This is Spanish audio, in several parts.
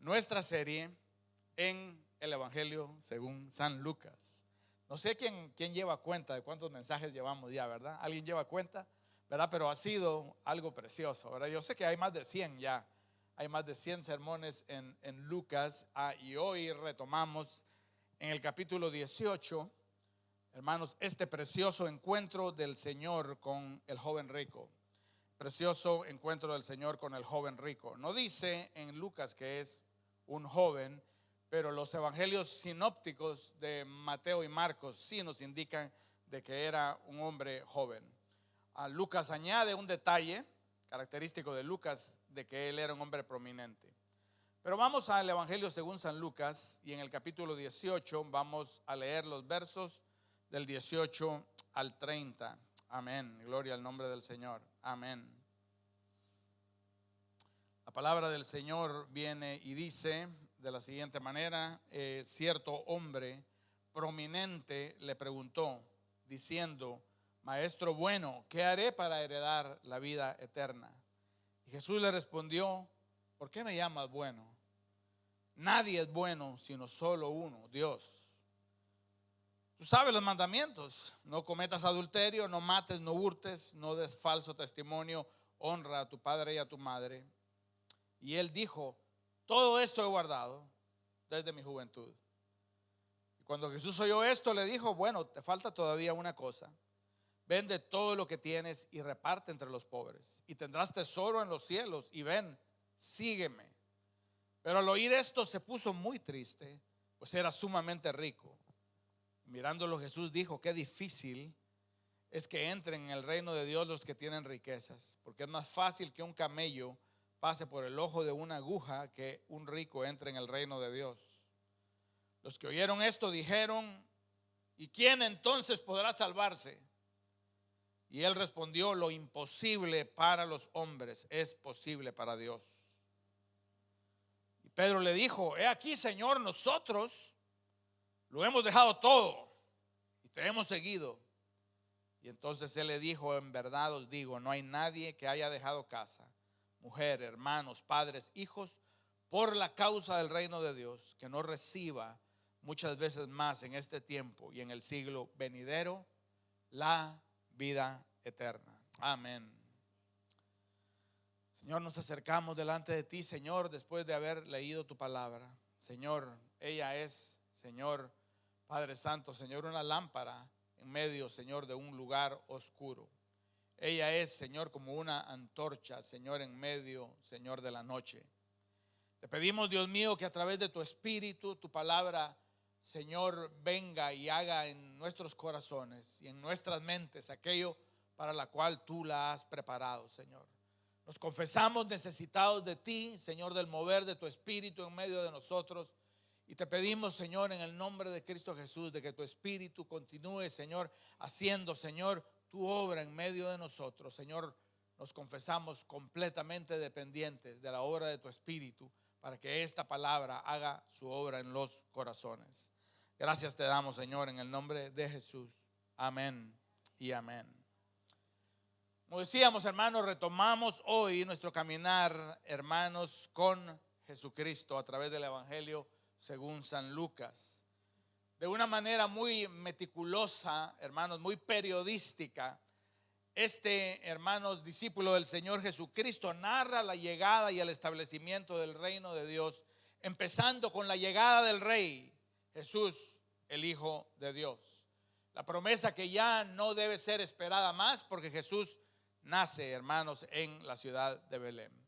nuestra serie en el Evangelio según San Lucas. No sé quién lleva cuenta de cuántos mensajes llevamos ya, ¿verdad? ¿Alguien lleva cuenta? ¿Verdad? Pero ha sido algo precioso, ¿verdad? Yo sé que hay más de 100 ya. Hay más de 100 sermones en Lucas. Y hoy retomamos en el capítulo 18, hermanos, este precioso encuentro del Señor con el joven rico. Precioso encuentro del Señor con el joven rico. No dice en Lucas que es un joven, pero los evangelios sinópticos de Mateo y Marcos sí nos indican de que era un hombre joven. Lucas añade un detalle característico de Lucas, de que él era un hombre prominente. Pero vamos al Evangelio según San Lucas, y en el capítulo 18 vamos a leer los versos del 18 al 30. Amén, gloria al nombre del Señor, amén. La palabra del Señor viene y dice de la siguiente manera: cierto hombre prominente le preguntó, diciendo: Maestro bueno, ¿qué haré para heredar la vida eterna? Y Jesús le respondió: ¿por qué me llamas bueno? Nadie es bueno sino solo uno, Dios. Tú sabes los mandamientos: no cometas adulterio, no mates, no hurtes, no des falso testimonio, honra a tu padre y a tu madre. Y él dijo: todo esto he guardado desde mi juventud. Y cuando Jesús oyó esto, le dijo: bueno, te falta todavía una cosa. Vende todo lo que tienes y reparte entre los pobres, y tendrás tesoro en los cielos. Y ven, sígueme. Pero al oír esto se puso muy triste, pues era sumamente rico. Mirándolo, Jesús dijo: qué difícil es que entren en el reino de Dios los que tienen riquezas, porque es más fácil que un camello pase por el ojo de una aguja que un rico entre en el reino de Dios. Los que oyeron esto dijeron: ¿y quién entonces podrá salvarse? Y él respondió: lo imposible para los hombres es posible para Dios. Y Pedro le dijo: he aquí, Señor, nosotros lo hemos dejado todo y te hemos seguido. Y entonces él le dijo: en verdad os digo, no hay nadie que haya dejado casa, mujer, hermanos, padres, hijos, por la causa del reino de Dios, que no reciba muchas veces más en este tiempo y en el siglo venidero la vida eterna. Amén. Señor, nos acercamos delante de ti, Señor, después de haber leído tu palabra. Señor, ella es, Señor, Padre Santo, Señor, una lámpara en medio, Señor, de un lugar oscuro. Ella es, Señor, como una antorcha, Señor, en medio, Señor, de la noche. Te pedimos, Dios mío, que a través de tu Espíritu, tu palabra, Señor, venga y haga en nuestros corazones y en nuestras mentes aquello para la cual tú la has preparado, Señor. Nos confesamos necesitados de ti, Señor, del mover de tu Espíritu en medio de nosotros. Y te pedimos, Señor, en el nombre de Cristo Jesús, de que tu Espíritu continúe, Señor, haciendo, Señor, tu obra en medio de nosotros. Señor, nos confesamos completamente dependientes de la obra de tu Espíritu para que esta palabra haga su obra en los corazones. Gracias te damos, Señor, en el nombre de Jesús. Amén y amén. Como decíamos, hermanos, retomamos hoy nuestro caminar, hermanos, con Jesucristo a través del Evangelio según San Lucas. De una manera muy meticulosa, hermanos, muy periodística, hermanos, discípulo del Señor Jesucristo, narra la llegada y el establecimiento del reino de Dios, empezando con la llegada del Rey Jesús, el Hijo de Dios. La promesa que ya no debe ser esperada más, porque Jesús nace, hermanos, en la ciudad de Belén.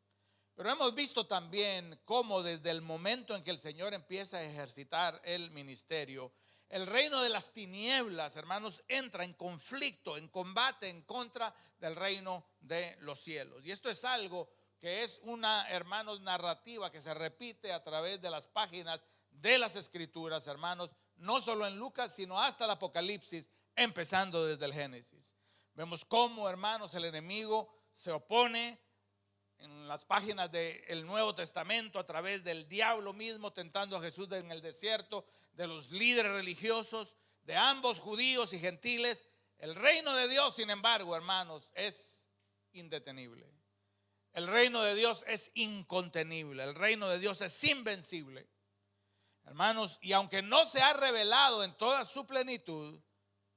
Pero hemos visto también cómo desde el momento en que el Señor empieza a ejercitar el ministerio, el reino de las tinieblas, hermanos, entra en conflicto, en combate en contra del reino de los cielos. Y esto es algo que es una, hermanos, narrativa que se repite a través de las páginas de las Escrituras, hermanos, no solo en Lucas, sino hasta el Apocalipsis, empezando desde el Génesis. Vemos cómo, hermanos, el enemigo se opone en las páginas del Nuevo Testamento a través del diablo mismo tentando a Jesús en el desierto, de los líderes religiosos, de ambos judíos y gentiles. El reino de Dios, sin embargo, hermanos, es indetenible. El reino de Dios es incontenible, el reino de Dios es invencible. Hermanos, y aunque no se ha revelado en toda su plenitud,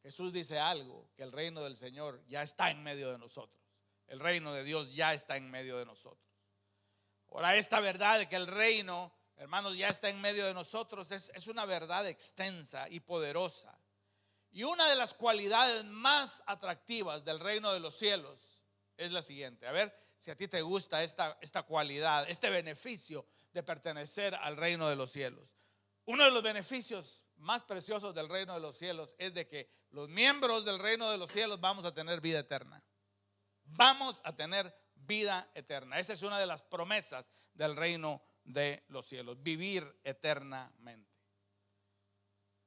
Jesús dice algo, que el reino del Señor ya está en medio de nosotros. El reino de Dios ya está en medio de nosotros. Ahora, esta verdad de que el reino, hermanos, ya está en medio de nosotros es una verdad extensa y poderosa. Y una de las cualidades más atractivas del reino de los cielos es la siguiente. A ver si a ti te gusta esta cualidad, este beneficio de pertenecer al reino de los cielos. Uno de los beneficios más preciosos del reino de los cielos es de que los miembros del reino de los cielos vamos a tener vida eterna. Vamos a tener vida eterna. Esa es una de las promesas del reino de los cielos, vivir eternamente.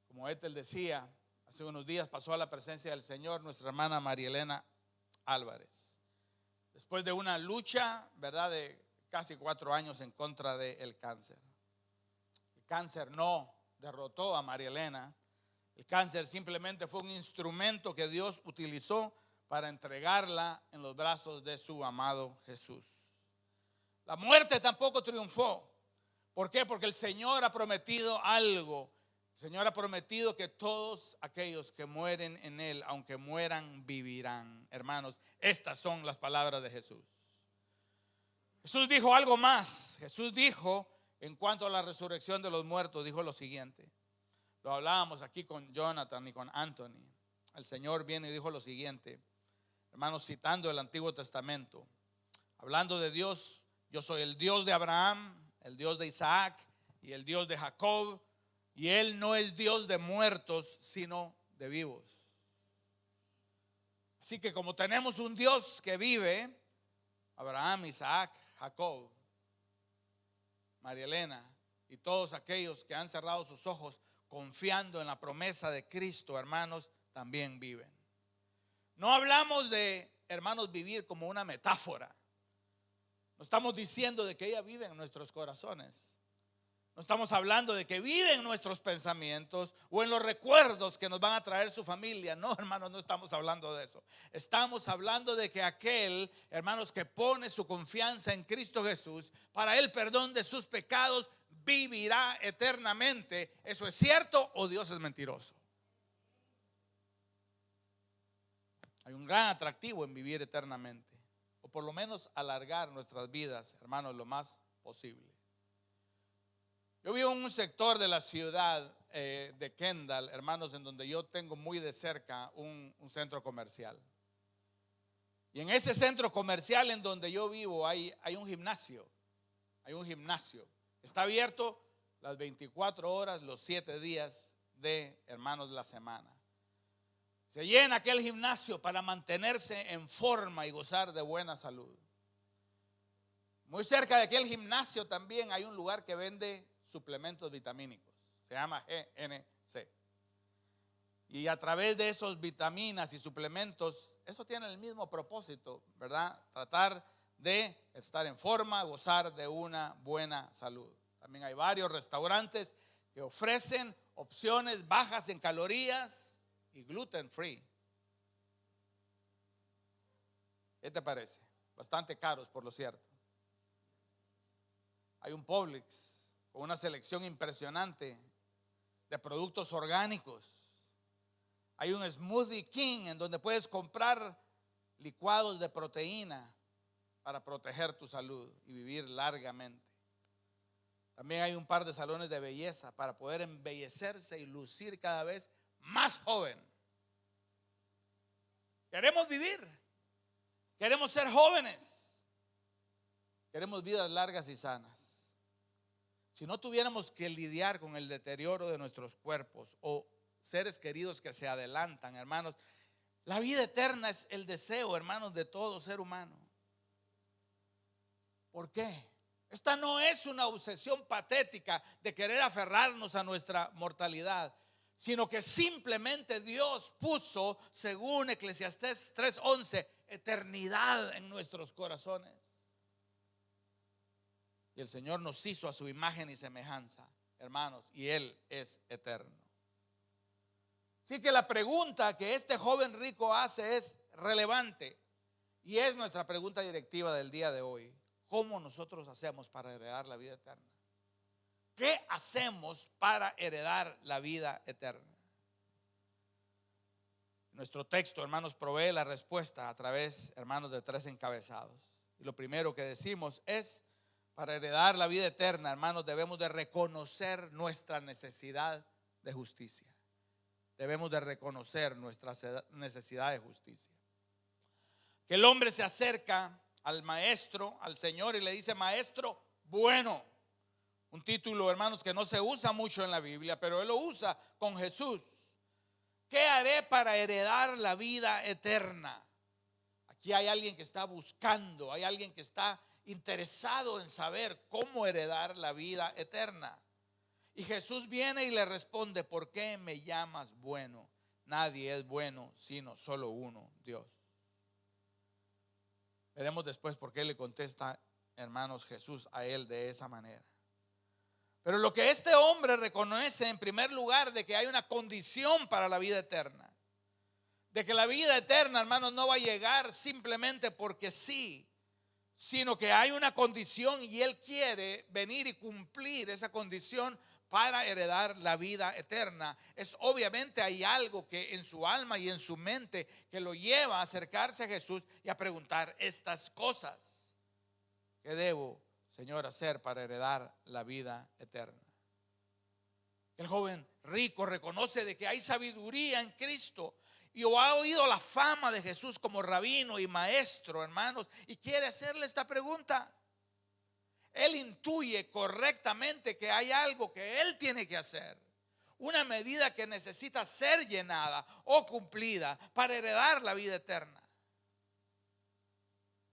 Como Ethel decía, hace unos días pasó a la presencia del Señor nuestra hermana María Elena Álvarez. Después de una lucha, ¿verdad?, de casi 4 años en contra del cáncer. El cáncer no derrotó a María Elena. El cáncer simplemente fue un instrumento que Dios utilizó para entregarla en los brazos de su amado Jesús. La muerte tampoco triunfó. ¿Por qué? Porque el Señor ha prometido algo. El Señor ha prometido que todos aquellos que mueren en Él, aunque mueran, vivirán. Hermanos, estas son las palabras de Jesús. Jesús dijo algo más. Jesús dijo, en cuanto a la resurrección de los muertos, dijo lo siguiente. Lo hablábamos aquí con Jonathan y con Anthony. El Señor viene y dijo lo siguiente, hermanos, citando el Antiguo Testamento, hablando de Dios. Yo soy el Dios de Abraham, el Dios de Isaac y el Dios de Jacob. Y Él no es Dios de muertos, sino de vivos. Así que como tenemos un Dios que vive, Abraham, Isaac, Jacob, María Elena y todos aquellos que han cerrado sus ojos confiando en la promesa de Cristo, hermanos, también viven. No hablamos de, hermanos, vivir como una metáfora. No estamos diciendo de que ella vive en nuestros corazones. No estamos hablando de que vive en nuestros pensamientos o en los recuerdos que nos van a traer su familia. No, hermanos, no estamos hablando de eso. Estamos hablando de que aquel, hermanos, que pone su confianza en Cristo Jesús, para el perdón de sus pecados, vivirá eternamente. ¿Eso es cierto o Dios es mentiroso? Hay un gran atractivo en vivir eternamente, o por lo menos alargar nuestras vidas, hermanos, lo más posible. Yo vivo en un sector de la ciudad de Kendall, hermanos, en donde yo tengo muy de cerca un centro comercial. Y en ese centro comercial en donde yo vivo hay un gimnasio. Hay un gimnasio. Está abierto las 24 horas, los 7 días de, hermanos, la semana. Se llena aquel gimnasio para mantenerse en forma y gozar de buena salud. Muy cerca de aquel gimnasio también hay un lugar que vende suplementos vitamínicos. Se llama GNC. Y a través de esos vitaminas y suplementos, eso tiene el mismo propósito, ¿verdad? Tratar de estar en forma, gozar de una buena salud. También hay varios restaurantes que ofrecen opciones bajas en calorías y gluten free. ¿Qué te parece? Bastante caros, por lo cierto. Hay un Publix con una selección impresionante de productos orgánicos. Hay un Smoothie King en donde puedes comprar licuados de proteína para proteger tu salud y vivir largamente. También hay un par de salones de belleza para poder embellecerse y lucir cada vez más joven. Queremos vivir, queremos ser jóvenes, queremos vidas largas y sanas. Si no tuviéramos que lidiar con el deterioro de nuestros cuerpos o seres queridos que se adelantan, hermanos, la vida eterna es el deseo, hermanos, de todo ser humano. ¿Por qué? Esta no es una obsesión patética de querer aferrarnos a nuestra mortalidad, sino que simplemente Dios puso, según Eclesiastés 3:11, eternidad en nuestros corazones. Y el Señor nos hizo a su imagen y semejanza, hermanos, y Él es eterno. Así que la pregunta que este joven rico hace es relevante. Y es nuestra pregunta directiva del día de hoy. ¿Cómo nosotros hacemos para heredar la vida eterna? ¿Qué hacemos para heredar la vida eterna? Nuestro texto, hermanos, provee la respuesta a través, hermanos, de 3 encabezados. Y lo primero que decimos es: para heredar la vida eterna, hermanos, debemos de reconocer nuestra necesidad de justicia. Debemos de reconocer nuestra necesidad de justicia. Que el hombre se acerca al maestro, al Señor, y le dice: maestro bueno. Un título, hermanos, que no se usa mucho en la Biblia, pero él lo usa con Jesús. ¿Qué haré para heredar la vida eterna? Aquí hay alguien que está buscando, hay alguien que está interesado en saber cómo heredar la vida eterna. Y Jesús viene y le responde: ¿por qué me llamas bueno? Nadie es bueno sino solo uno, Dios. Veremos después por qué le contesta, hermanos, Jesús a él de esa manera. Pero lo que este hombre reconoce en primer lugar, de que hay una condición para la vida eterna. De que la vida eterna, hermanos, no va a llegar simplemente porque sí, sino que hay una condición y él quiere venir y cumplir esa condición para heredar la vida eterna. Es obviamente hay algo que en su alma y en su mente que lo lleva a acercarse a Jesús y a preguntar estas cosas. ¿Qué debo, Señor, hacer para heredar la vida eterna? El joven rico reconoce de que hay sabiduría en Cristo y ha oído la fama de Jesús como rabino y maestro, hermanos, y quiere hacerle esta pregunta. Él intuye correctamente que hay algo que él tiene que hacer, una medida que necesita ser llenada o cumplida para heredar la vida eterna.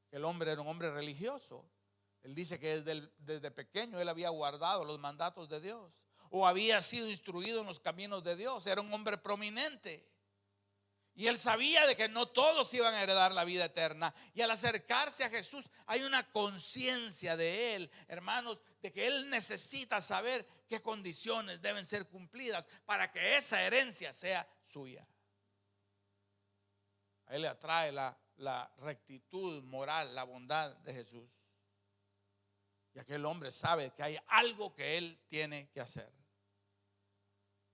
El hombre era un hombre religioso. Él dice que desde pequeño él había guardado los mandatos de Dios, o había sido instruido en los caminos de Dios. Era un hombre prominente. Y él sabía de que no todos iban a heredar la vida eterna. Y al acercarse a Jesús hay una conciencia de él, hermanos, de que él necesita saber qué condiciones deben ser cumplidas para que esa herencia sea suya. A él le atrae la rectitud moral, la bondad de Jesús. Y aquel hombre sabe que hay algo que él tiene que hacer.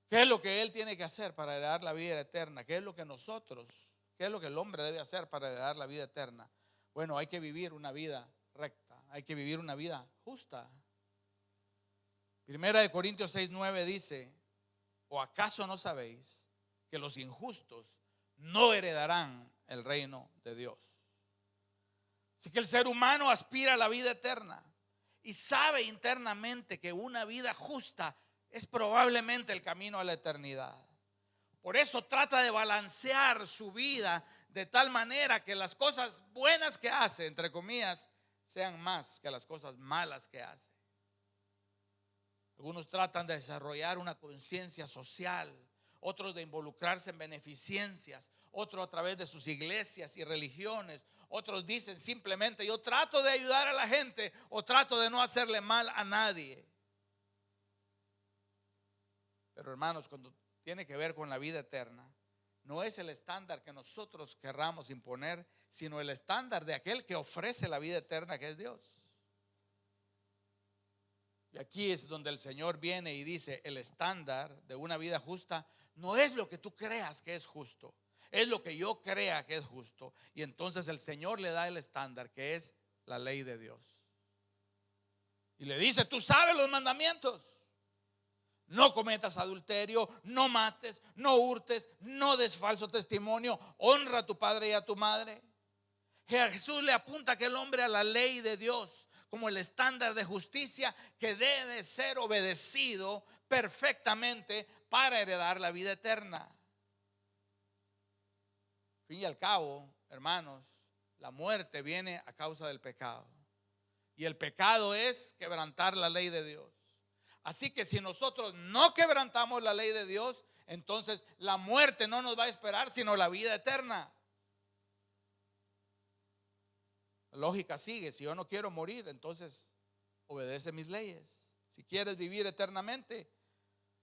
¿Qué es lo que él tiene que hacer para heredar la vida eterna? ¿Qué es lo que el hombre debe hacer para heredar la vida eterna? Bueno, hay que vivir una vida recta, hay que vivir una vida justa. Primera de Corintios 6:9 dice: ¿o acaso no sabéis que los injustos no heredarán el reino de Dios? Así que el ser humano aspira a la vida eterna y sabe internamente que una vida justa es probablemente el camino a la eternidad. Por eso trata de balancear su vida de tal manera que las cosas buenas que hace, entre comillas, sean más que las cosas malas que hace. Algunos tratan de desarrollar una conciencia social, otros de involucrarse en beneficencias, otros a través de sus iglesias y religiones. Otros dicen simplemente: yo trato de ayudar a la gente o trato de no hacerle mal a nadie. Pero hermanos, cuando tiene que ver con la vida eterna, no es el estándar que nosotros querramos imponer, sino el estándar de aquel que ofrece la vida eterna, que es Dios. Y aquí es donde el Señor viene y dice: el estándar de una vida justa no es lo que tú creas que es justo, es lo que yo crea que es justo. Y entonces el Señor le da el estándar, que es la ley de Dios. Y le dice: tú sabes los mandamientos. No cometas adulterio, no mates, no hurtes, no des falso testimonio, honra a tu padre y a tu madre. Jesús le apunta a aquel hombre a la ley de Dios como el estándar de justicia que debe ser obedecido perfectamente para heredar la vida eterna. Al fin y al cabo, hermanos, la muerte viene a causa del pecado. Y el pecado es quebrantar la ley de Dios. Así que si nosotros no quebrantamos la ley de Dios, entonces la muerte no nos va a esperar, sino la vida eterna. La lógica sigue: si yo no quiero morir, entonces obedece mis leyes. Si quieres vivir eternamente,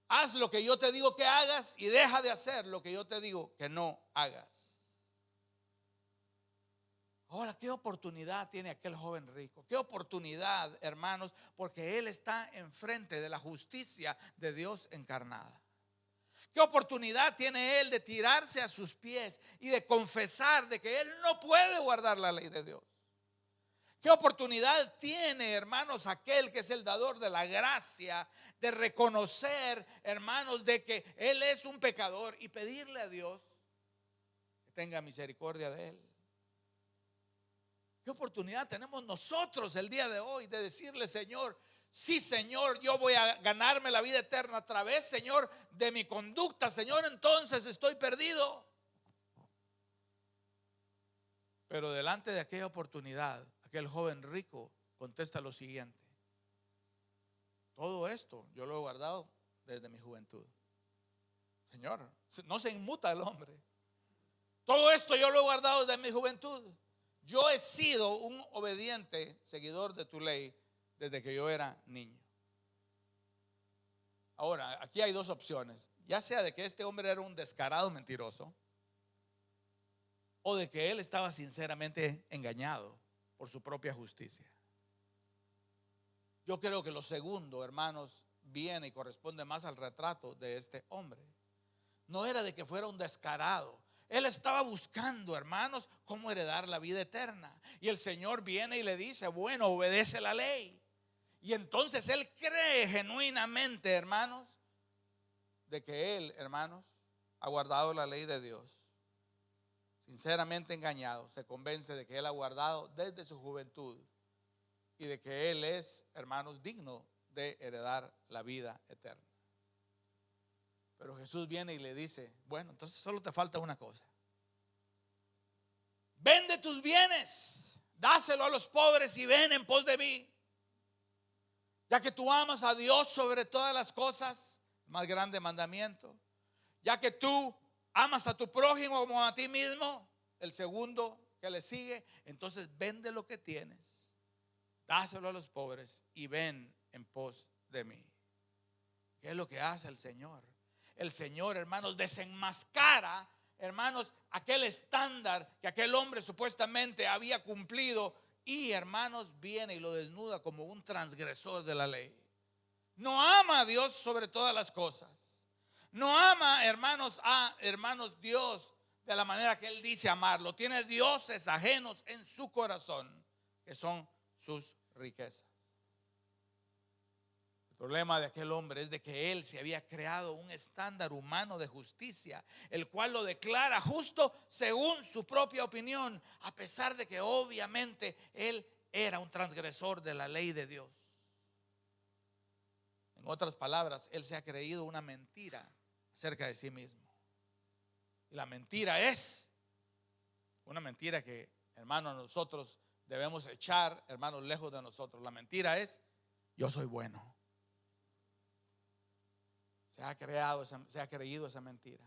haz lo que yo te digo que hagas y deja de hacer lo que yo te digo que no hagas. Ahora, ¿qué oportunidad tiene aquel joven rico? ¿Qué oportunidad, hermanos? Porque él está enfrente de la justicia de Dios encarnada. ¿Qué oportunidad tiene él de tirarse a sus pies y de confesar de que él no puede guardar la ley de Dios? ¿Qué oportunidad tiene, hermanos, aquel que es el dador de la gracia, de reconocer, hermanos, de que él es un pecador y pedirle a Dios que tenga misericordia de él? ¿Qué oportunidad tenemos nosotros el día de hoy de decirle, Señor, sí, Señor, yo voy a ganarme la vida eterna a través, Señor, de mi conducta, Señor, entonces estoy perdido? Pero delante de aquella oportunidad, aquel joven rico contesta lo siguiente: todo esto yo lo he guardado desde mi juventud. Señor, no se inmuta el hombre. Todo esto yo lo he guardado desde mi juventud. Yo he sido un obediente seguidor de tu ley desde que yo era niño. Ahora, aquí hay dos opciones: ya sea de que este hombre era un descarado mentiroso, o de que él estaba sinceramente engañado por su propia justicia. Yo creo que lo segundo, hermanos, viene y corresponde más al retrato de este hombre. No era de que fuera un descarado. Él estaba buscando, hermanos, cómo heredar la vida eterna. Y el Señor viene y le dice: bueno, obedece la ley. Y entonces él cree genuinamente, hermanos, de que él, hermanos, ha guardado la ley de Dios. Sinceramente engañado, se convence de que él ha guardado desde su juventud y de que él es, hermanos, digno de heredar la vida eterna. Pero Jesús viene y le dice: bueno, entonces solo te falta una cosa. Vende tus bienes, dáselo a los pobres y ven en pos de mí. Ya que tú amas a Dios sobre todas las cosas, más grande mandamiento. Ya que tú amas a tu prójimo como a ti mismo, el segundo que le sigue, entonces vende lo que tienes, dáselo a los pobres y ven en pos de mí. ¿Qué es lo que hace el Señor? El Señor, hermanos, desenmascara, hermanos, aquel estándar que aquel hombre supuestamente había cumplido, y, hermanos, viene y lo desnuda como un transgresor de la ley. No ama a Dios sobre todas las cosas. No ama, hermanos, a Dios de la manera que él dice amarlo. Tiene dioses ajenos en su corazón, que son sus riquezas. El problema de aquel hombre es de que él se había creado un estándar humano de justicia, el cual lo declara justo según su propia opinión, a pesar de que obviamente él era un transgresor de la ley de Dios. En otras palabras, él se ha creído una mentira acerca de sí mismo. Y la mentira es una mentira que, hermanos, nosotros debemos echar, hermanos, lejos de nosotros. La mentira es: yo soy bueno. Se ha creído esa mentira.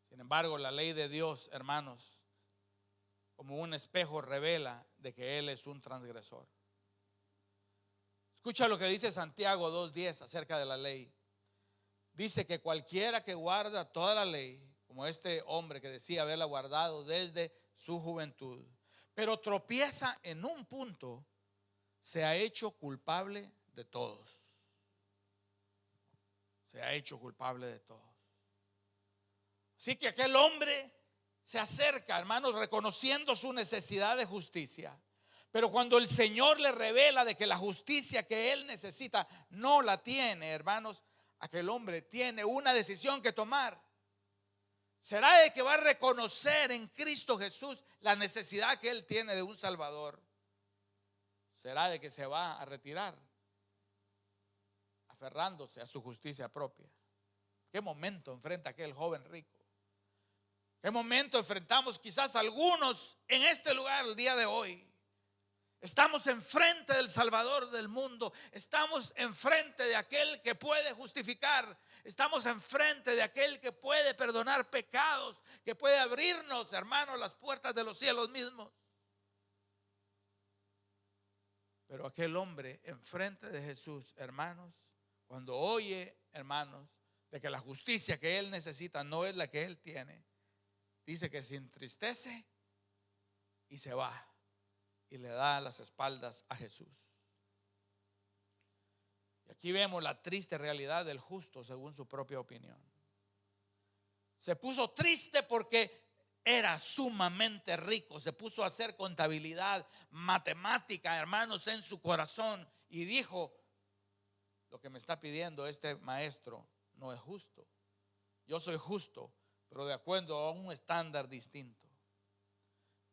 Sin embargo, la ley de Dios, hermanos, como un espejo, revela de que él es un transgresor. Escucha lo que dice Santiago 2:10 acerca de la ley. Dice que cualquiera que guarda toda la ley, como este hombre que decía haberla guardado desde su juventud, pero tropieza en un punto, se ha hecho culpable de todos. Se ha hecho culpable de todos. Así que aquel hombre se acerca, hermanos, reconociendo su necesidad de justicia. Pero cuando el Señor le revela de que la justicia que él necesita no la tiene, hermanos, aquel hombre tiene una decisión que tomar. ¿Será de que va a reconocer en Cristo Jesús la necesidad que él tiene de un Salvador? ¿Será de que se va a retirar, aferrándose a su justicia propia? ¿Qué momento enfrenta aquel joven rico? ¿Qué momento enfrentamos quizás algunos en este lugar el día de hoy? Estamos enfrente del Salvador del mundo. Estamos enfrente de aquel que puede justificar. Estamos enfrente de aquel que puede perdonar pecados, que puede abrirnos, hermanos, las puertas de los cielos mismos. Pero aquel hombre enfrente de Jesús, hermanos, cuando oye, hermanos, de que la justicia que él necesita no es la que él tiene, dice que se entristece y se va y le da las espaldas a Jesús. Y aquí vemos la triste realidad del justo según su propia opinión. Se puso triste porque era sumamente rico. Se puso a hacer contabilidad, matemática, hermanos, en su corazón, y dijo: lo que me está pidiendo este maestro no es justo. Yo soy justo, pero de acuerdo a un estándar distinto.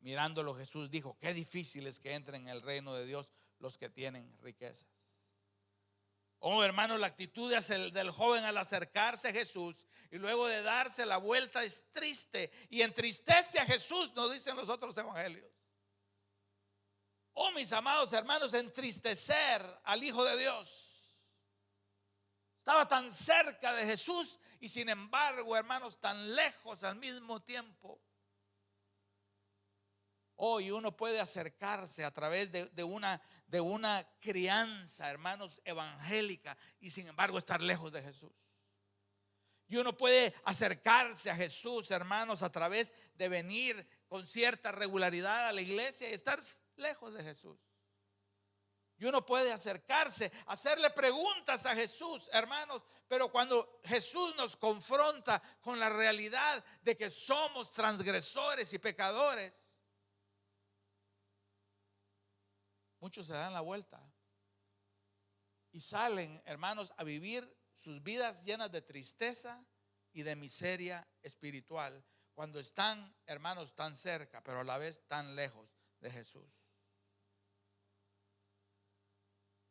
Mirándolo, Jesús dijo: qué difícil es que entren en el reino de Dios los que tienen riquezas. Oh, hermano, la actitud del joven al acercarse a Jesús y luego de darse la vuelta es triste y entristece a Jesús, nos dicen los otros evangelios. Oh, mis amados hermanos, entristecer al Hijo de Dios. Estaba tan cerca de Jesús y sin embargo, hermanos, tan lejos al mismo tiempo. Hoy uno puede acercarse a través de una crianza, hermanos, evangélica, y sin embargo estar lejos de Jesús. Y uno puede acercarse a Jesús, hermanos, a través de venir con cierta regularidad a la iglesia y estar lejos de Jesús. Y uno puede acercarse, hacerle preguntas a Jesús, hermanos, pero cuando Jesús nos confronta con la realidad de que somos transgresores y pecadores, muchos se dan la vuelta y salen, hermanos, a vivir sus vidas llenas de tristeza y de miseria espiritual, cuando están, hermanos, tan cerca, pero a la vez tan lejos de Jesús.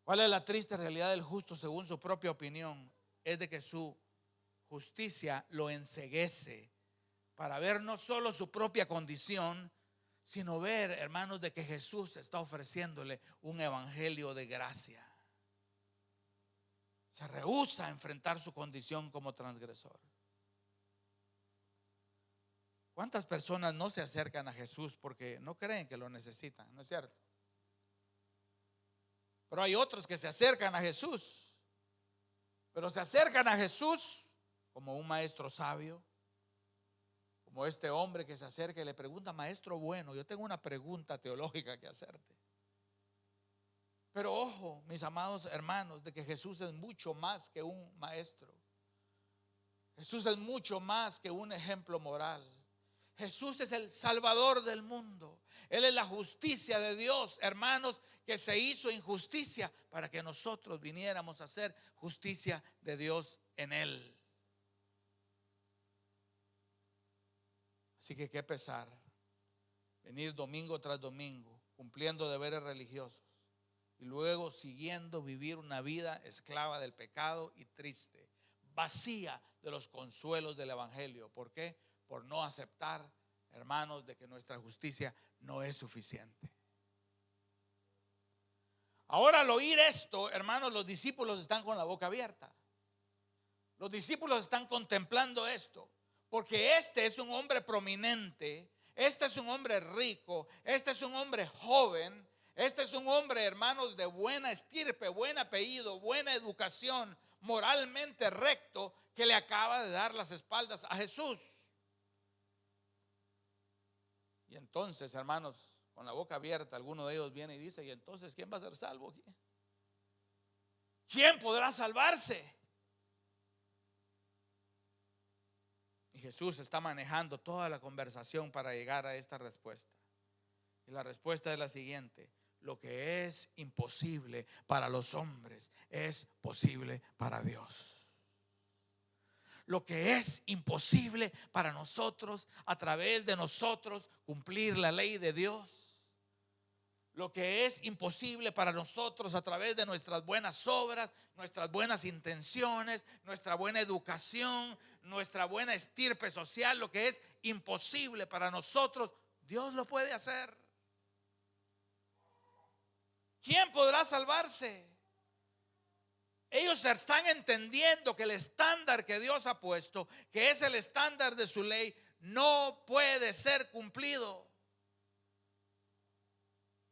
¿Cuál es la triste realidad del justo según su propia opinión? Es de que su justicia lo enceguece para ver no solo su propia condición, sino ver, hermanos, de que Jesús está ofreciéndole un evangelio de gracia. Se rehúsa a enfrentar su condición como transgresor. ¿Cuántas personas no se acercan a Jesús porque no creen que lo necesitan? ¿No es cierto? Pero hay otros que se acercan a Jesús, pero se acercan a Jesús como un maestro sabio, como este hombre que se acerca y le pregunta: maestro bueno, yo tengo una pregunta teológica que hacerte. Pero ojo, mis amados hermanos, de que Jesús es mucho más que un maestro. Jesús es mucho más que un ejemplo moral. Jesús es el Salvador del mundo. Él es la justicia de Dios, hermanos, que se hizo injusticia para que nosotros viniéramos a hacer justicia de Dios en Él. Así que qué pesar venir domingo tras domingo cumpliendo deberes religiosos y luego siguiendo vivir una vida esclava del pecado y triste, vacía de los consuelos del evangelio. ¿Por qué? Por no aceptar, hermanos, de que nuestra justicia no es suficiente. Ahora, al oír esto, hermanos, los discípulos están con la boca abierta. Los discípulos están contemplando esto, porque este es un hombre prominente, este es un hombre rico, este es un hombre joven, este es un hombre, hermanos, de buena estirpe, buen apellido, buena educación, moralmente recto, que le acaba de dar las espaldas a Jesús. Y entonces, hermanos, con la boca abierta, alguno de ellos viene y dice: ¿y entonces quién va a ser salvo aquí? ¿Quién podrá salvarse? Y Jesús está manejando toda la conversación para llegar a esta respuesta. Y la respuesta es la siguiente: lo que es imposible para los hombres es posible para Dios. Lo que es imposible para nosotros, a través de nosotros cumplir la ley de Dios. Lo que es imposible para nosotros a través de nuestras buenas obras, nuestras buenas intenciones, nuestra buena educación, nuestra buena estirpe social, lo que es imposible para nosotros, Dios lo puede hacer. ¿Quién podrá salvarse? Ellos están entendiendo que el estándar que Dios ha puesto, que es el estándar de su ley, no puede ser cumplido.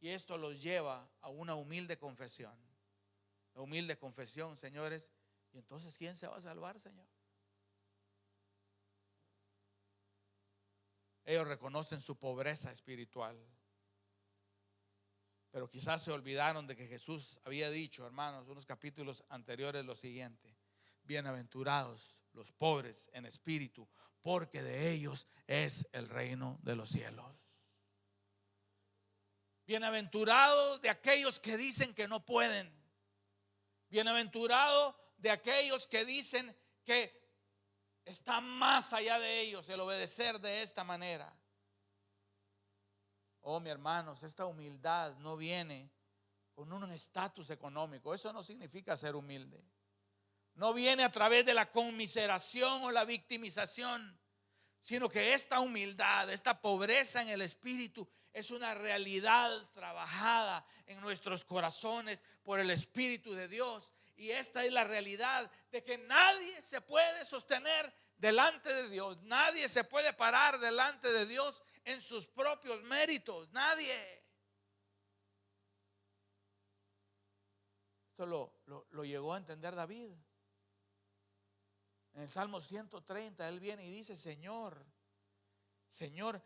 Y esto los lleva a una humilde confesión. La humilde confesión, señores. ¿Y entonces quién se va a salvar, Señor? Ellos reconocen su pobreza espiritual. Pero quizás se olvidaron de que Jesús había dicho, hermanos, unos capítulos anteriores lo siguiente: bienaventurados los pobres en espíritu, porque de ellos es el reino de los cielos. Bienaventurados de aquellos que dicen que no pueden. Bienaventurados de aquellos que dicen que está más allá de ellos el obedecer de esta manera. Oh, mis hermanos, esta humildad no viene con un estatus económico. Eso no significa ser humilde. No viene a través de la conmiseración o la victimización, sino que esta humildad, esta pobreza en el espíritu es una realidad trabajada en nuestros corazones por el Espíritu de Dios. Y esta es la realidad de que nadie se puede sostener delante de Dios. Nadie se puede parar delante de Dios en sus propios méritos. Nadie. Esto lo llegó a entender David. En el Salmo 130 él viene y dice: Señor, Señor,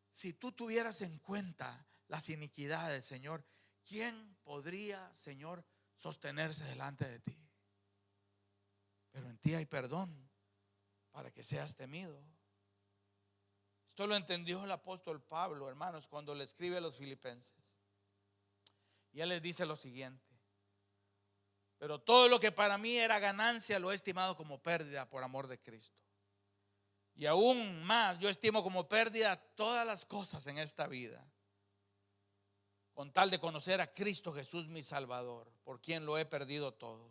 si tú tuvieras en cuenta las iniquidades, Señor, ¿quién podría, Señor, sostenerse delante de ti? Pero en ti hay perdón para que seas temido. Esto lo entendió el apóstol Pablo, hermanos, cuando le escribe a los filipenses. Y él les dice lo siguiente: pero todo lo que para mí era ganancia lo he estimado como pérdida por amor de Cristo. Y aún más yo estimo como pérdida todas las cosas en esta vida, con tal de conocer a Cristo Jesús mi Salvador, por quien lo he perdido todo,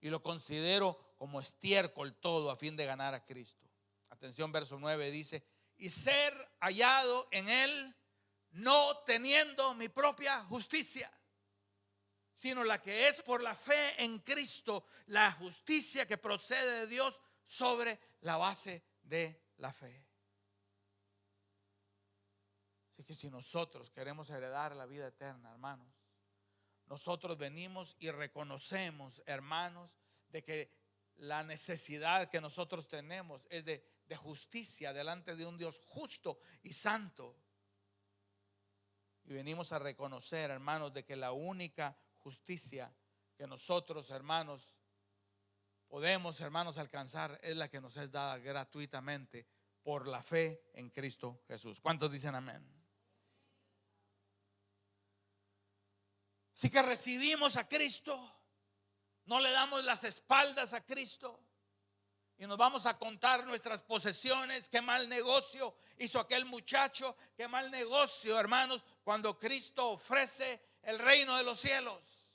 y lo considero como estiércol todo a fin de ganar a Cristo. Atención, verso 9 dice: y ser hallado en Él, no teniendo mi propia justicia, sino la que es por la fe en Cristo, la justicia que procede de Dios sobre la base de la fe. Así que si nosotros queremos heredar la vida eterna, hermanos, nosotros venimos y reconocemos, hermanos, de que la necesidad que nosotros tenemos es de justicia delante de un Dios justo y santo. Y venimos a reconocer, hermanos, de que la única justicia que nosotros, hermanos, podemos, hermanos, alcanzar es la que nos es dada gratuitamente por la fe en Cristo Jesús. ¿Cuántos dicen amén? Así que recibimos a Cristo, no le damos las espaldas a Cristo y nos vamos a contar nuestras posesiones. Qué mal negocio hizo aquel muchacho, qué mal negocio, hermanos, cuando Cristo ofrece el reino de los cielos.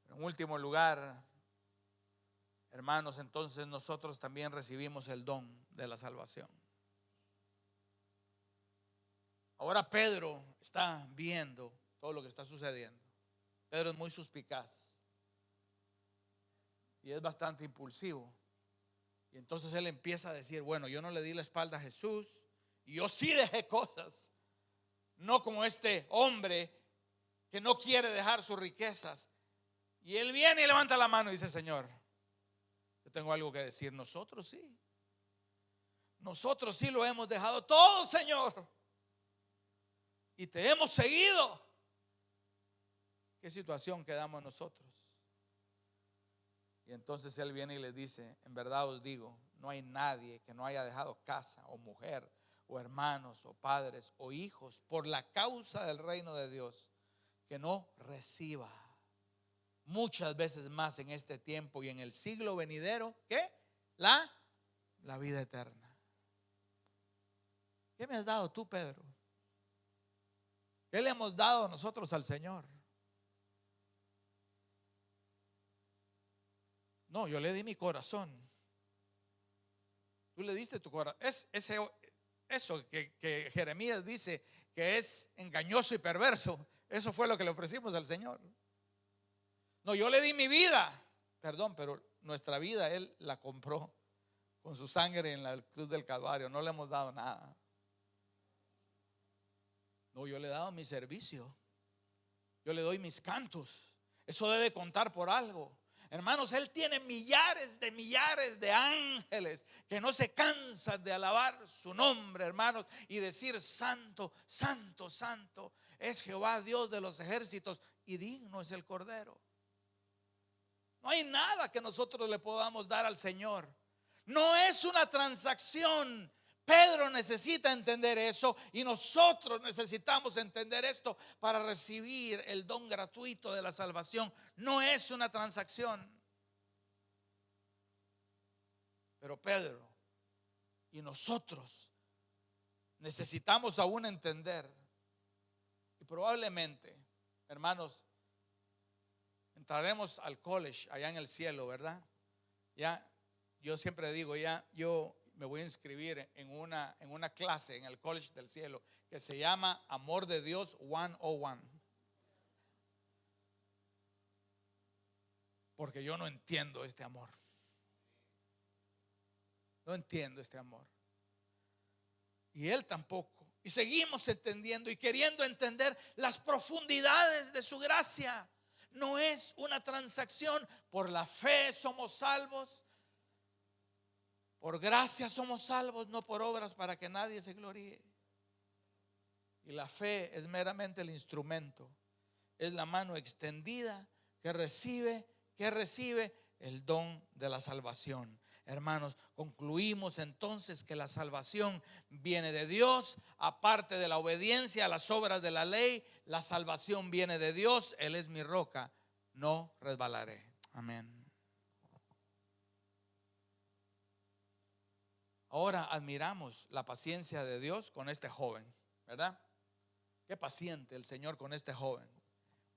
En último lugar, hermanos, entonces nosotros también recibimos el don de la salvación. Ahora Pedro está viendo todo lo que está sucediendo. Pedro es muy suspicaz y es bastante impulsivo. Y entonces él empieza a decir: bueno, yo no le di la espalda a Jesús y yo sí dejé cosas. No como este hombre que no quiere dejar sus riquezas. Y él viene y levanta la mano y dice: Señor, yo tengo algo que decir. Nosotros sí lo hemos dejado todo, Señor, y te hemos seguido. ¿Qué situación quedamos nosotros? Y entonces él viene y le dice: en verdad os digo, no hay nadie que no haya dejado casa o mujer o hermanos o padres o hijos por la causa del reino de Dios, que no reciba muchas veces más en este tiempo y en el siglo venidero que la vida eterna. ¿Qué me has dado tú, Pedro? ¿Qué le hemos dado nosotros al Señor? No, yo le di mi corazón. Tú le diste tu corazón. Eso que Jeremías dice que es engañoso y perverso, eso fue lo que le ofrecimos al Señor. No, yo le di mi vida. Perdón, pero nuestra vida Él la compró con su sangre en la cruz del Calvario. No le hemos dado nada. No, yo le he dado mi servicio. Yo le doy mis cantos. Eso debe contar por algo. Hermanos, Él tiene millares de ángeles que no se cansan de alabar su nombre, hermanos, y decir: santo, santo, santo es Jehová, Dios de los ejércitos, y digno es el Cordero. No hay nada que nosotros le podamos dar al Señor. No es una transacción. Pedro necesita entender eso, y nosotros necesitamos entender esto para recibir el don gratuito de la salvación. No es una transacción. Pero Pedro y nosotros necesitamos aún entender, y probablemente, hermanos, entraremos al college allá en el cielo, ¿verdad? Ya, yo siempre digo, yo me voy a inscribir en una clase en el college del cielo que se llama Amor de Dios 101. Porque yo no entiendo este amor. No entiendo este amor. Y él tampoco. Y seguimos entendiendo y queriendo entender las profundidades de su gracia. No es una transacción. Por la fe somos salvos. Por gracia somos salvos, no por obras, para que nadie se gloríe. Y la fe es meramente el instrumento. Es la mano extendida que recibe el don de la salvación. Hermanos, concluimos entonces que la salvación viene de Dios. Aparte de la obediencia a las obras de la ley, la salvación viene de Dios. Él es mi roca, no resbalaré. Amén. Ahora admiramos la paciencia de Dios con este joven, ¿verdad? Qué paciente el Señor con este joven.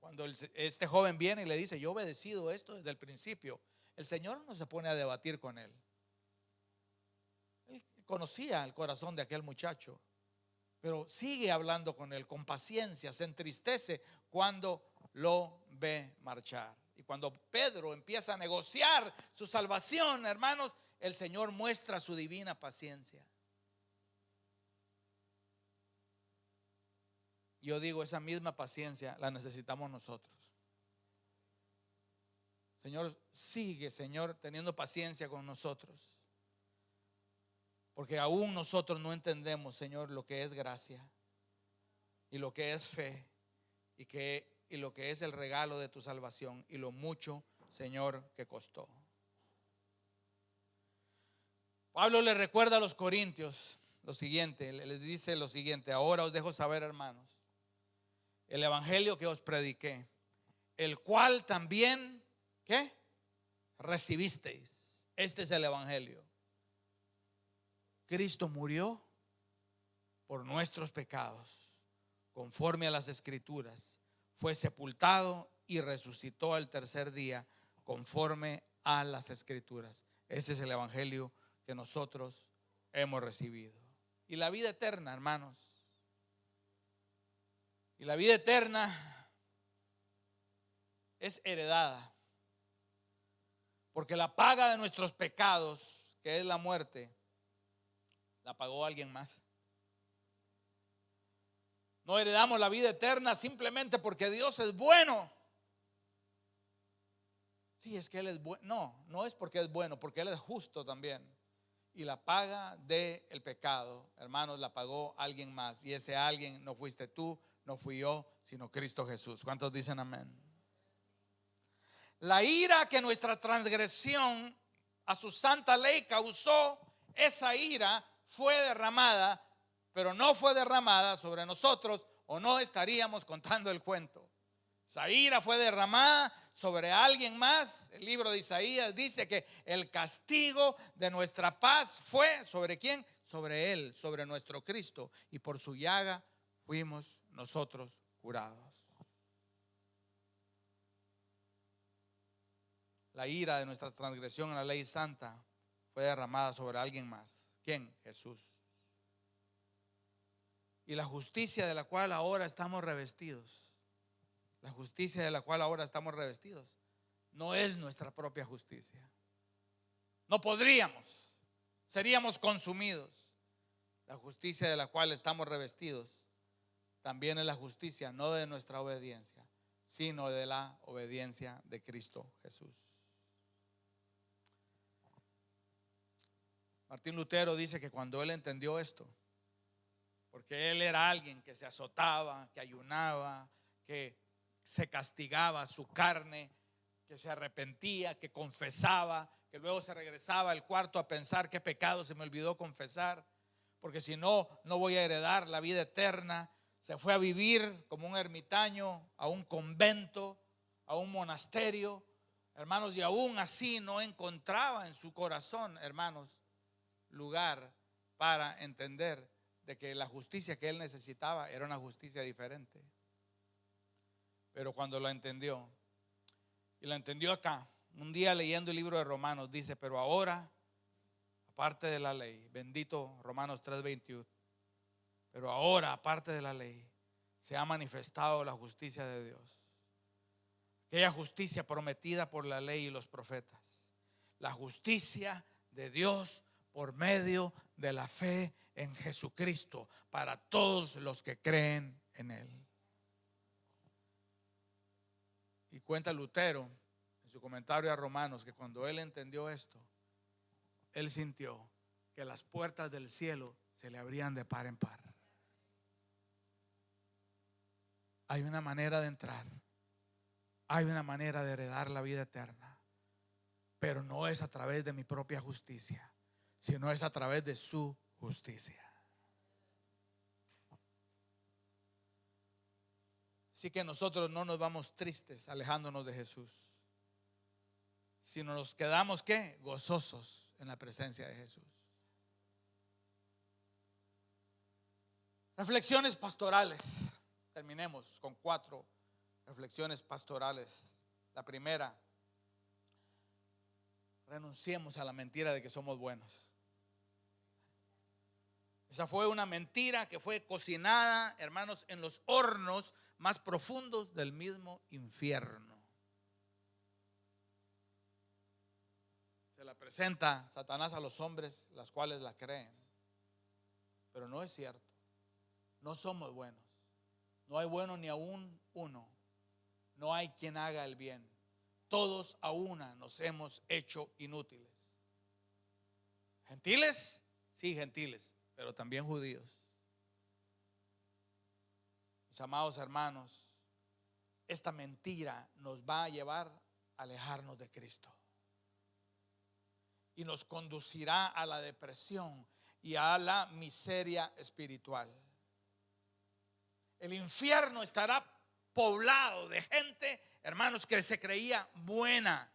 Cuando este joven viene y le dice: yo he obedecido esto desde el principio, el Señor no se pone a debatir con él. Él conocía el corazón de aquel muchacho, pero sigue hablando con él con paciencia. Se entristece cuando lo ve marchar. Y cuando Pedro empieza a negociar su salvación, hermanos, el Señor muestra su divina paciencia. Yo digo, esa misma paciencia la necesitamos nosotros. Señor, sigue, Señor, teniendo paciencia con nosotros. Porque aún nosotros no entendemos, Señor, lo que es gracia y lo que es fe y lo que es el regalo de tu salvación y lo mucho, Señor, que costó. Pablo le recuerda a los corintios lo siguiente, les dice lo siguiente: ahora os dejo saber, hermanos, el evangelio que os prediqué, el cual también, ¿qué? Recibisteis. Este es el evangelio. Cristo murió por nuestros pecados, conforme a las escrituras, fue sepultado y resucitó al tercer día, conforme a las escrituras. Ese es el evangelio que nosotros hemos recibido. Y la vida eterna, hermanos, y la vida eterna es heredada, porque la paga de nuestros pecados, que es la muerte, la pagó alguien más. No heredamos la vida eterna simplemente porque Dios es bueno. Sí, es que Él es bueno. No, no es porque es bueno, porque Él es justo también. Y la paga del pecado, hermanos, la pagó alguien más. Y ese alguien no fuiste tú, no fui yo, sino Cristo Jesús. ¿Cuántos dicen amén? La ira que nuestra transgresión a su santa ley causó, esa ira fue derramada, pero no fue derramada sobre nosotros, o no estaríamos contando el cuento. Esa ira fue derramada sobre alguien más. El libro de Isaías dice que el castigo de nuestra paz fue ¿sobre quién? Sobre Él, sobre nuestro Cristo, y por su llaga fuimos nosotros curados. La ira de nuestra transgresión en la ley santa fue derramada sobre alguien más. ¿Quién? Jesús. Y la justicia de la cual ahora estamos revestidos, la justicia de la cual ahora estamos revestidos, no es nuestra propia justicia. No podríamos, seríamos consumidos. La justicia de la cual estamos revestidos también es la justicia no de nuestra obediencia, sino de la obediencia de Cristo Jesús. Martín Lutero dice que cuando él entendió esto, porque él era alguien que se azotaba, que ayunaba, que se castigaba su carne, que se arrepentía, que confesaba, que luego se regresaba al cuarto a pensar qué pecado se me olvidó confesar, porque si no, no voy a heredar la vida eterna. Se fue a vivir como un ermitaño a un convento, a un monasterio, hermanos, y aún así no encontraba en su corazón, hermanos, lugar para entender de que la justicia que él necesitaba era una justicia diferente. Pero cuando lo entendió, y lo entendió acá, un día leyendo el libro de Romanos, dice: pero ahora, aparte de la ley, bendito Romanos 3:21, pero ahora, aparte de la ley, se ha manifestado la justicia de Dios, aquella justicia prometida por la ley y los profetas, la justicia de Dios por medio de la fe en Jesucristo para todos los que creen en Él. Y cuenta Lutero en su comentario a Romanos que cuando él entendió esto, él sintió que las puertas del cielo se le abrían de par en par. Hay una manera de entrar, hay una manera de heredar la vida eterna, pero no es a través de mi propia justicia, sino es a través de su justicia. Así que nosotros no nos vamos tristes alejándonos de Jesús, sino nos quedamos ¿qué? Gozosos en la presencia de Jesús. Reflexiones pastorales. Terminemos con 4 reflexiones pastorales. La primera: renunciemos a la mentira de que somos buenos. Esa fue una mentira que fue cocinada, hermanos, en los hornos más profundos del mismo infierno. Se la presenta Satanás a los hombres, las cuales la creen. Pero no es cierto. No somos buenos. No hay bueno ni aún uno. No hay quien haga el bien. Todos a una nos hemos hecho inútiles. ¿Gentiles? Sí, gentiles, pero también judíos. Mis amados hermanos, esta mentira nos va a llevar a alejarnos de Cristo y nos conducirá a la depresión y a la miseria espiritual. El infierno estará poblado de gente, hermanos, que se creía buena.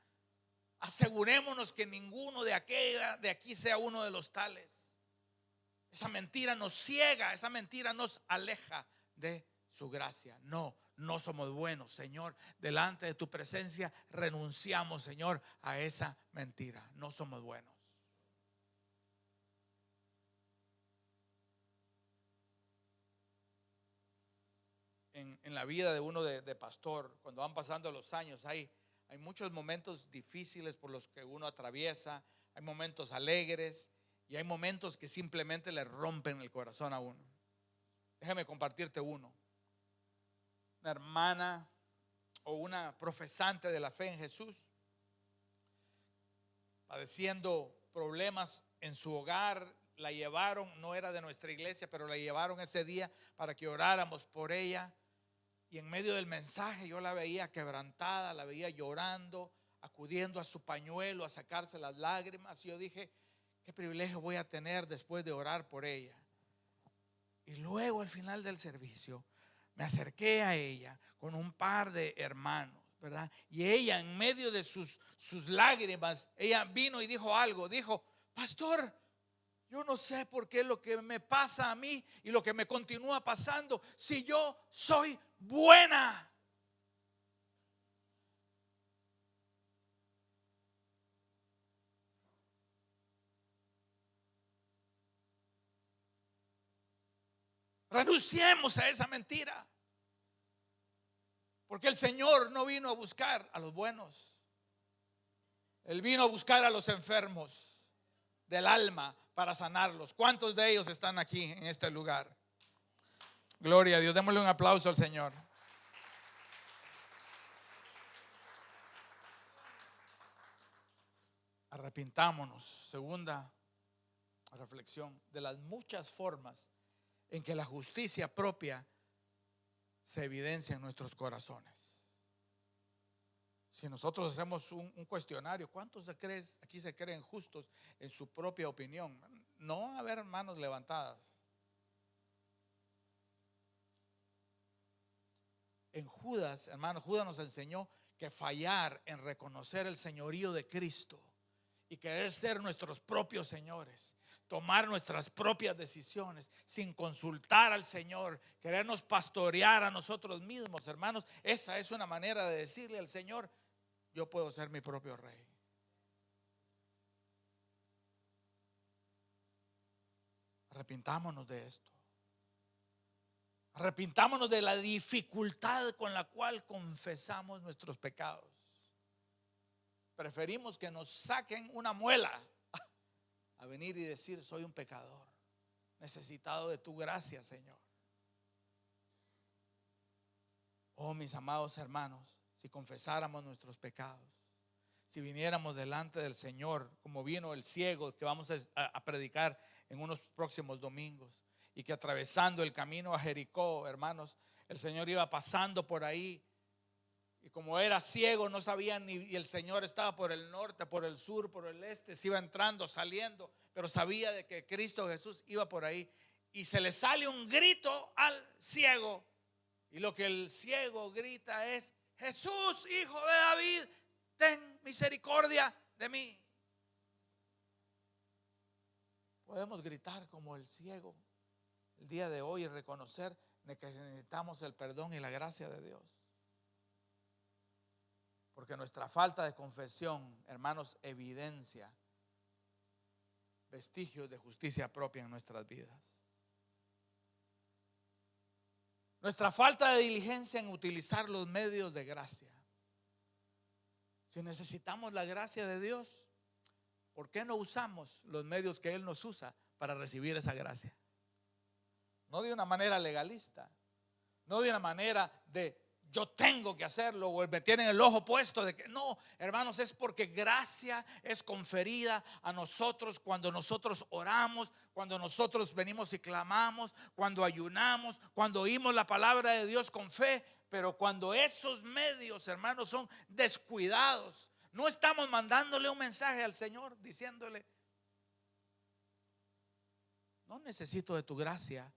Asegurémonos que ninguno de aquí sea uno de los tales. Esa mentira nos ciega, esa mentira nos aleja de su gracia. No somos buenos, Señor. Delante de tu presencia renunciamos, Señor, a esa mentira. No somos buenos. En la vida de uno de pastor, cuando van pasando los años, hay muchos momentos difíciles por los que uno atraviesa. Hay momentos alegres y hay momentos que simplemente le rompen el corazón a uno. Déjame compartirte uno. Una hermana o una profesante de la fe en Jesús, padeciendo problemas en su hogar, la llevaron, no era de nuestra iglesia, pero la llevaron ese día para que oráramos por ella. Y en medio del mensaje yo la veía quebrantada, la veía llorando, acudiendo a su pañuelo a sacarse las lágrimas. Y yo dije: qué privilegio voy a tener después de orar por ella. Y luego al final del servicio me acerqué a ella con un par de hermanos, ¿verdad? Y ella, en medio de sus lágrimas, ella vino y dijo algo. Dijo: pastor, yo no sé por qué lo que me pasa a mí y lo que me continúa pasando, si yo soy buena. Renunciemos a esa mentira, porque el Señor no vino a buscar a los buenos. Él vino a buscar a los enfermos del alma para sanarlos. ¿Cuántos de ellos están aquí en este lugar? Gloria a Dios. Démosle un aplauso al Señor. Arrepintámonos. Segunda reflexión de las muchas formas en que la justicia propia se evidencia en nuestros corazones. Si nosotros hacemos un cuestionario, ¿cuántos aquí se creen justos en su propia opinión? No van a haber manos levantadas. En Judas, hermanos, Judas nos enseñó que fallar en reconocer el señorío de Cristo y querer ser nuestros propios señores, tomar nuestras propias decisiones sin consultar al Señor, querernos pastorear a nosotros mismos, hermanos, esa es una manera de decirle al Señor: yo puedo ser mi propio rey. Arrepintámonos de esto. Arrepintámonos de la dificultad con la cual confesamos nuestros pecados. Preferimos que nos saquen una muela a venir y decir: soy un pecador, necesitado de tu gracia, Señor. Oh, mis amados hermanos, si confesáramos nuestros pecados, si viniéramos delante del Señor como vino el ciego que vamos a predicar en unos próximos domingos, y que atravesando el camino a Jericó, hermanos, el Señor iba pasando por ahí, y como era ciego no sabía ni, y el Señor estaba por el norte, por el sur, por el este, se iba entrando, saliendo, pero sabía de que Cristo Jesús iba por ahí, y se le sale un grito al ciego, y lo que el ciego grita es: Jesús, hijo de David, ten misericordia de mí. Podemos gritar como el ciego el día de hoy y reconocer de que necesitamos el perdón y la gracia de Dios. Porque nuestra falta de confesión, hermanos, evidencia vestigios de justicia propia en nuestras vidas. Nuestra falta de diligencia en utilizar los medios de gracia. Si necesitamos la gracia de Dios, ¿por qué no usamos los medios que Él nos usa para recibir esa gracia? No de una manera legalista, no de una manera de yo tengo que hacerlo, o me tienen el ojo puesto de que no, hermanos, es porque gracia es conferida a nosotros cuando nosotros oramos, cuando nosotros venimos y clamamos, cuando ayunamos, cuando oímos la palabra de Dios con fe. Pero cuando esos medios, hermanos, son descuidados, no estamos mandándole un mensaje al Señor diciéndole: no necesito de tu gracia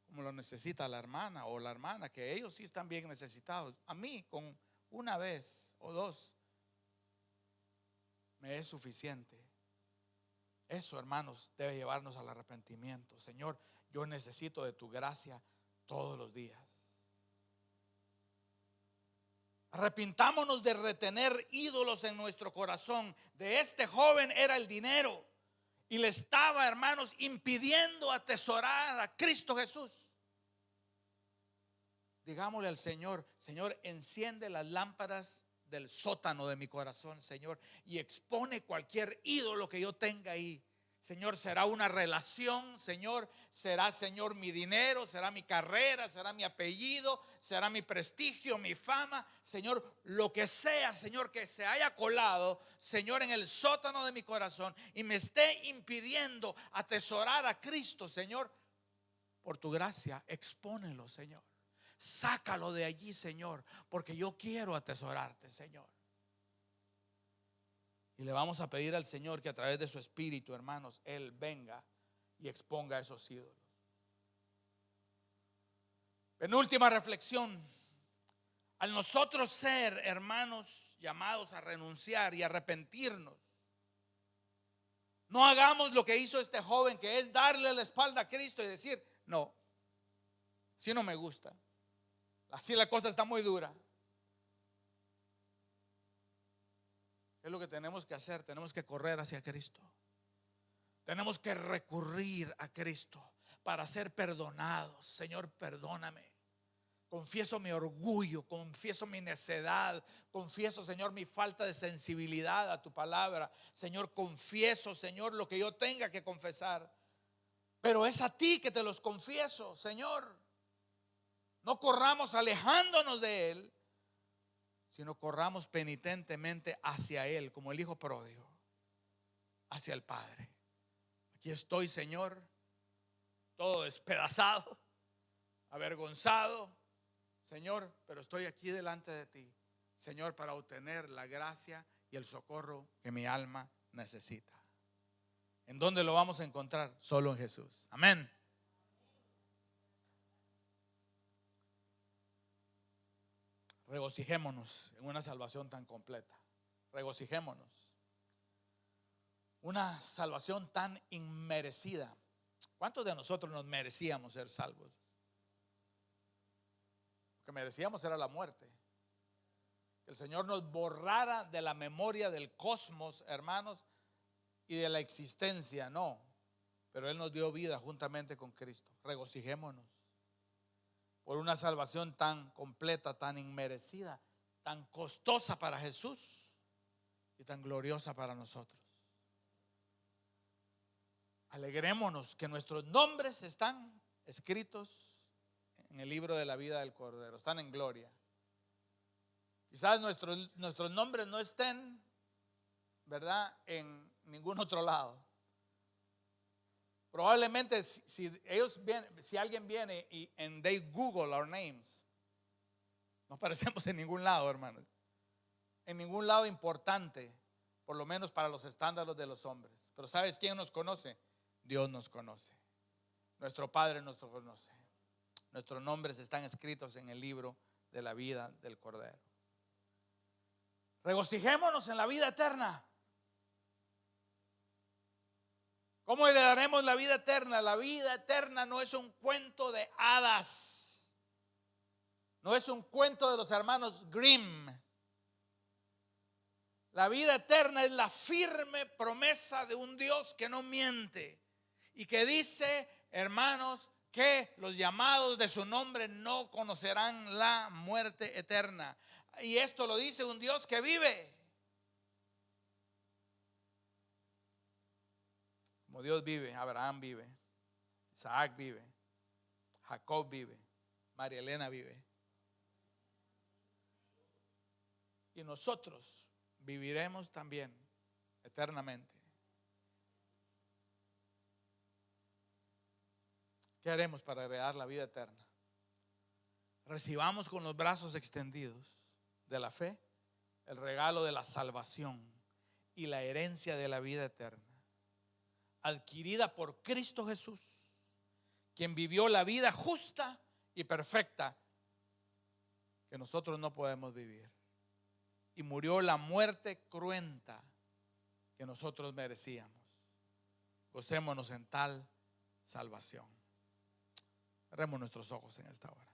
como lo necesita la hermana o la hermana, que ellos sí están bien necesitados. A mí con una vez o dos me es suficiente. Eso, hermanos, debe llevarnos al arrepentimiento. Señor, yo necesito de tu gracia todos los días. Arrepintámonos de retener ídolos en nuestro corazón. De este joven era el dinero, y le estaba, hermanos, impidiendo atesorar a Cristo Jesús. Digámosle al Señor: Señor, enciende las lámparas del sótano de mi corazón, Señor, y expone cualquier ídolo que yo tenga ahí. Señor, será una relación, Señor, será, Señor, mi dinero, será mi carrera, será mi apellido, será mi prestigio, mi fama, Señor, lo que sea, Señor, que se haya colado, Señor, en el sótano de mi corazón y me esté impidiendo atesorar a Cristo, Señor, por tu gracia, expónelo, Señor. Sácalo de allí, Señor, porque yo quiero atesorarte, Señor. Y le vamos a pedir al Señor que a través de su Espíritu, hermanos, Él venga y exponga esos ídolos. Penúltima reflexión: al nosotros ser, hermanos, llamados a renunciar y arrepentirnos, no hagamos lo que hizo este joven, que es darle la espalda a Cristo y decir: no, si no me gusta, así la cosa está muy dura. Es lo que tenemos que hacer. Tenemos que correr hacia Cristo. Tenemos que recurrir a Cristo para ser perdonados. Señor, perdóname. Confieso mi orgullo, confieso mi necedad, confieso, Señor, mi falta de sensibilidad a tu palabra. Señor, confieso, Señor, lo que yo tenga que confesar. Pero es a ti que te los confieso, Señor. No corramos alejándonos de Él, sino corramos penitentemente hacia Él, como el hijo pródigo. hacia el Padre. Aquí estoy, Señor, todo despedazado, avergonzado, Señor, pero estoy aquí delante de ti, Señor, para obtener la gracia y el socorro que mi alma necesita. ¿En dónde lo vamos a encontrar? Solo en Jesús. Amén. Regocijémonos en una salvación tan completa. Regocijémonos. Una salvación tan inmerecida. ¿Cuántos de nosotros nos merecíamos ser salvos? Lo que merecíamos era la muerte. Que el Señor nos borrara de la memoria del cosmos, hermanos, y de la existencia, no. Pero Él nos dio vida juntamente con Cristo. Regocijémonos por una salvación tan completa, tan inmerecida, tan costosa para Jesús y tan gloriosa para nosotros. Alegrémonos que nuestros nombres están escritos en el libro de la vida del Cordero, están en gloria. Quizás nuestros nombres no estén, ¿verdad?, en ningún otro lado. Probablemente si alguien viene y they Google our names, no aparecemos en ningún lado, hermanos. En ningún lado importante, por lo menos para los estándares de los hombres. Pero ¿sabes quién nos conoce? Dios nos conoce. Nuestro Padre nos conoce. Nuestros nombres están escritos en el libro de la vida del Cordero. Regocijémonos en la vida eterna. ¿Cómo heredaremos la vida eterna? La vida eterna no es un cuento de hadas. No es un cuento de los hermanos Grimm. La vida eterna es la firme promesa de un Dios que no miente y que dice, hermanos, que los llamados de su nombre no conocerán la muerte eterna. Y esto lo dice un Dios que vive. Como Dios vive, Abraham vive, Isaac vive, Jacob vive, María Elena vive. Y nosotros viviremos también eternamente. ¿Qué haremos para heredar la vida eterna? Recibamos con los brazos extendidos de la fe el regalo de la salvación y la herencia de la vida eterna, adquirida por Cristo Jesús, quien vivió la vida justa y perfecta que nosotros no podemos vivir, y murió la muerte cruenta que nosotros merecíamos. Gocémonos en tal salvación. Cerremos nuestros ojos en esta hora.